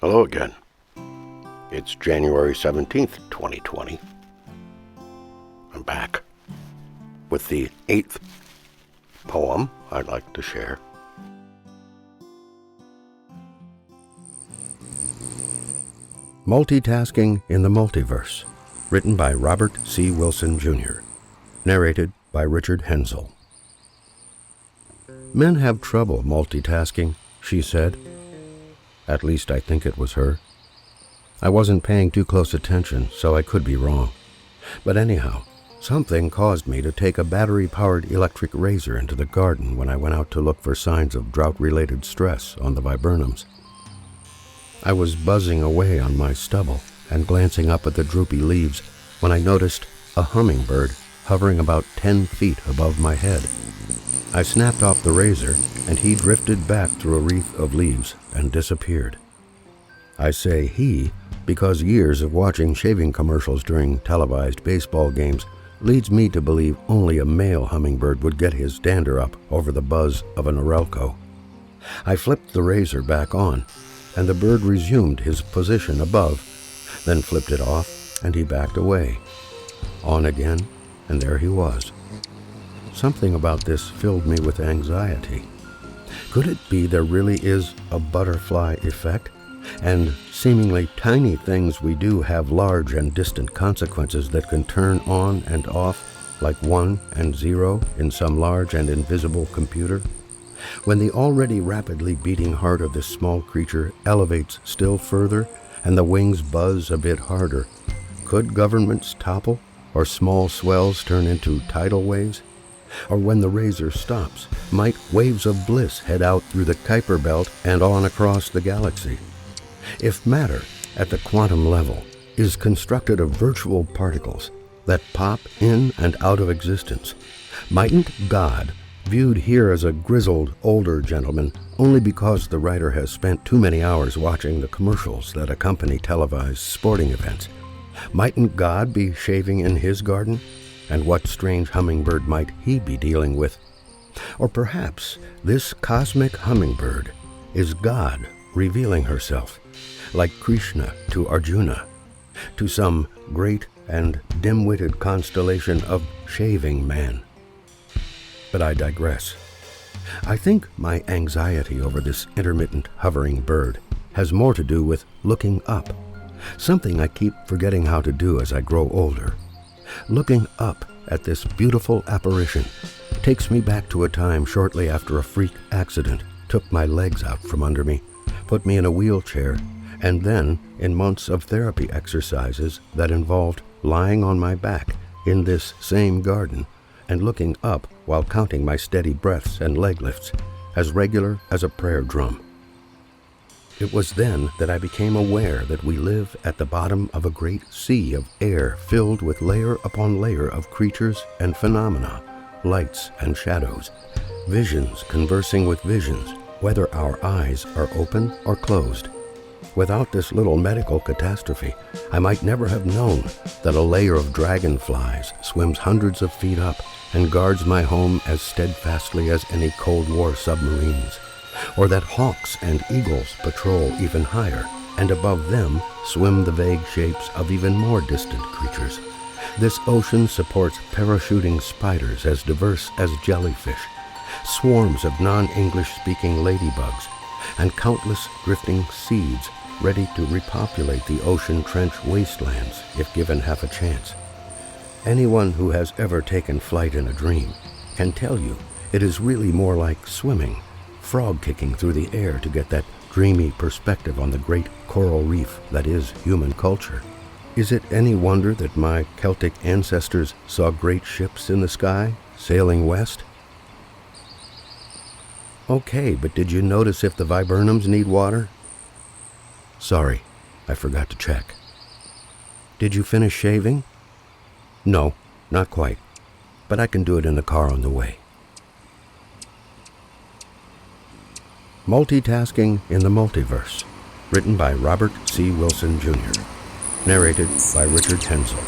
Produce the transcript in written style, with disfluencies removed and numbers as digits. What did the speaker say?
Hello again. It's January 17th, 2020. I'm back with the 8th poem I'd like to share. Multitasking in the Multiverse, written by Robert C. Wilson, Jr., narrated by Richard Henzel. Men have trouble multitasking, she said. At least I think it was her. I wasn't paying too close attention, so I could be wrong. But anyhow, something caused me to take a battery-powered electric razor into the garden when I went out to look for signs of drought-related stress on the viburnums. I was buzzing away on my stubble and glancing up at the droopy leaves when I noticed a hummingbird hovering about 10 feet above my head. I snapped off the razor, and he drifted back through a wreath of leaves and disappeared. I say he because years of watching shaving commercials during televised baseball games leads me to believe only a male hummingbird would get his dander up over the buzz of an Orelco. I flipped the razor back on, and the bird resumed his position above, then flipped it off, and he backed away. On again, and there he was. Something about this filled me with anxiety. Could it be there really is a butterfly effect, and seemingly tiny things we do have large and distant consequences that can turn on and off like 1 and 0 in some large and invisible computer? When the already rapidly beating heart of this small creature elevates still further and the wings buzz a bit harder, could governments topple or small swells turn into tidal waves? Or when the razor stops, might waves of bliss head out through the Kuiper Belt and on across the galaxy? If matter, at the quantum level, is constructed of virtual particles that pop in and out of existence, mightn't God, viewed here as a grizzled, older gentleman only because the writer has spent too many hours watching the commercials that accompany televised sporting events, mightn't God be shaving in his garden? And what strange hummingbird might he be dealing with? Or perhaps this cosmic hummingbird is God revealing herself, like Krishna to Arjuna, to some great and dim-witted constellation of shaving man. But I digress. I think my anxiety over this intermittent hovering bird has more to do with looking up, something I keep forgetting how to do as I grow older. Looking up at this beautiful apparition takes me back to a time shortly after a freak accident took my legs out from under me, put me in a wheelchair, and then in months of therapy exercises that involved lying on my back in this same garden and looking up while counting my steady breaths and leg lifts, as regular as a prayer drum. It was then that I became aware that we live at the bottom of a great sea of air filled with layer upon layer of creatures and phenomena, lights and shadows, visions conversing with visions, whether our eyes are open or closed. Without this little medical catastrophe, I might never have known that a layer of dragonflies swims hundreds of feet up and guards my home as steadfastly as any Cold War submarines, or that hawks and eagles patrol even higher, and above them swim the vague shapes of even more distant creatures. This ocean supports parachuting spiders as diverse as jellyfish, swarms of non-English speaking ladybugs, and countless drifting seeds ready to repopulate the ocean trench wastelands if given half a chance. Anyone who has ever taken flight in a dream can tell you it is really more like swimming, frog kicking through the air to get that dreamy perspective on the great coral reef that is human culture. Is it any wonder that my Celtic ancestors saw great ships in the sky, sailing west? Okay, but did you notice if the viburnums need water? Sorry, I forgot to check. Did you finish shaving? No, not quite, but I can do it in the car on the way. Multitasking in the Multiverse, written by Robert C. Wilson, Jr., narrated by Richard Henzel.